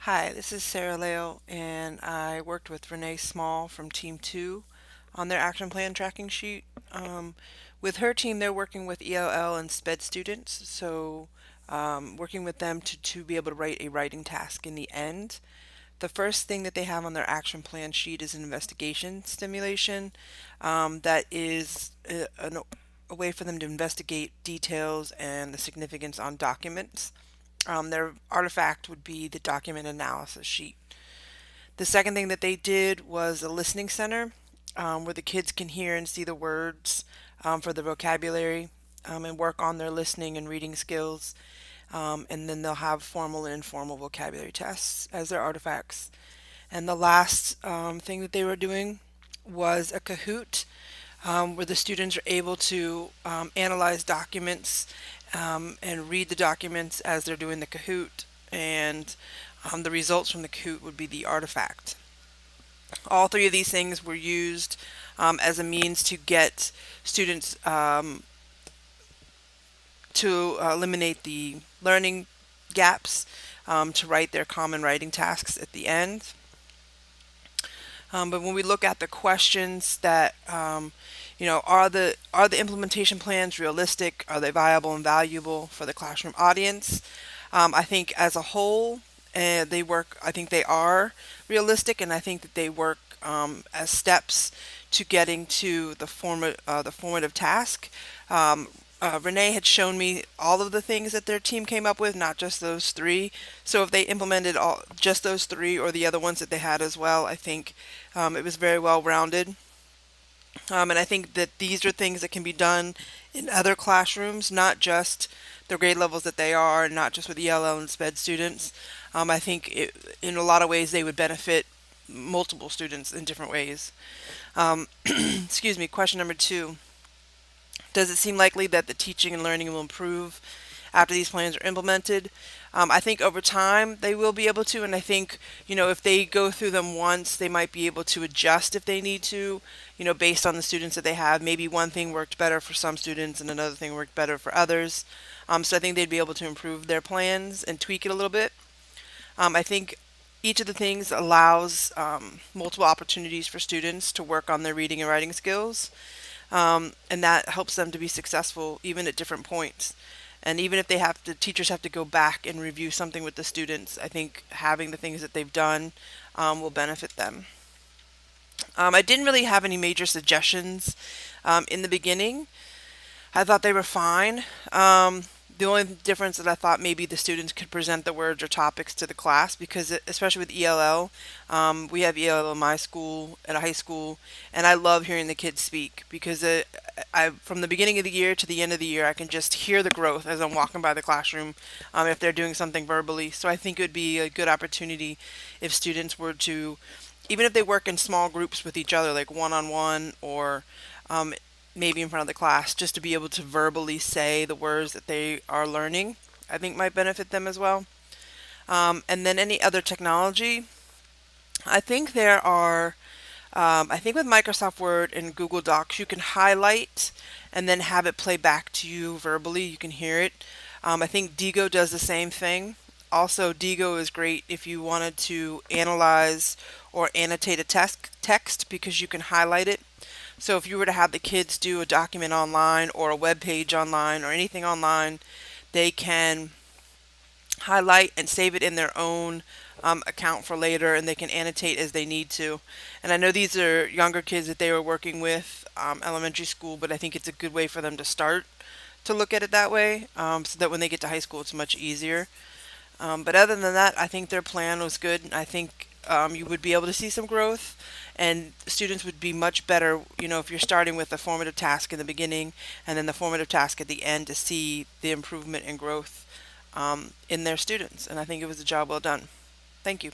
Hi, this is Sarah Leo, and I worked with Renee Small from Team 2 on their action plan tracking sheet. With her team, they're working with ELL and SPED students, so working with them to be able to write a writing task in the end. The first thing that they have on their action plan sheet is an investigation stimulation that is a way for them to investigate details and the significance on documents. Their artifact would be the document analysis sheet. The second thing that they did was a listening center where the kids can hear and see the words for the vocabulary and work on their listening and reading skills. And then they'll have formal and informal vocabulary tests as their artifacts. And the last thing that they were doing was a Kahoot where the students are able to analyze documents and read the documents as they're doing the Kahoot, and the results from the Kahoot would be the artifact. All three of these things were used as a means to get students to eliminate the learning gaps, to write their common writing tasks at the end. But when we look at the questions that, are the implementation plans realistic? Are they viable and valuable for the classroom audience? I think as a whole, they work. I think they are realistic, and I think that they work as steps to getting to the formative task. Renee had shown me all of the things that their team came up with, not just those three. So if they implemented all just those three or the other ones that they had as well, I think it was very well rounded. And I think that these are things that can be done in other classrooms, not just the grade levels that they are, and not just with ELL and SPED students. I think in a lot of ways they would benefit multiple students in different ways. Excuse me, question number two. Does it seem likely that the teaching and learning will improve after these plans are implemented? I think over time they will be able to, and I think, if they go through them once, they might be able to adjust if they need to, based on the students that they have. Maybe one thing worked better for some students and another thing worked better for others. So I think they'd be able to improve their plans and tweak it a little bit. I think each of the things allows multiple opportunities for students to work on their reading and writing skills, and that helps them to be successful even at different points. And even if teachers have to go back and review something with the students, I think having the things that they've done will benefit them. I didn't really have any major suggestions in the beginning. I thought they were fine. The only difference that I thought maybe the students could present the words or topics to the class, because especially with ELL, we have ELL in my school at a high school, and I love hearing the kids speak because from the beginning of the year to the end of the year, I can just hear the growth as I'm walking by the classroom if they're doing something verbally. So I think it would be a good opportunity if students were to, even if they work in small groups with each other, like one-on-one or um, maybe in front of the class, just to be able to verbally say the words that they are learning, I think might benefit them as well. And then any other technology, I think there are, I think with Microsoft Word and Google Docs, you can highlight and then have it play back to you verbally. You can hear it. I think Digo does the same thing. Also, Digo is great if you wanted to analyze or annotate a text because you can highlight it. So if you were to have the kids do a document online or a web page online or anything online, they can highlight and save it in their own account for later, and they can annotate as they need to. And I know these are younger kids that they were working with, elementary school, but I think it's a good way for them to start to look at it that way, so that when they get to high school, it's much easier. But other than that, I think their plan was good. I think you would be able to see some growth, and students would be much better, if you're starting with a formative task in the beginning and then the formative task at the end to see the improvement and growth in their students. And I think it was a job well done. Thank you.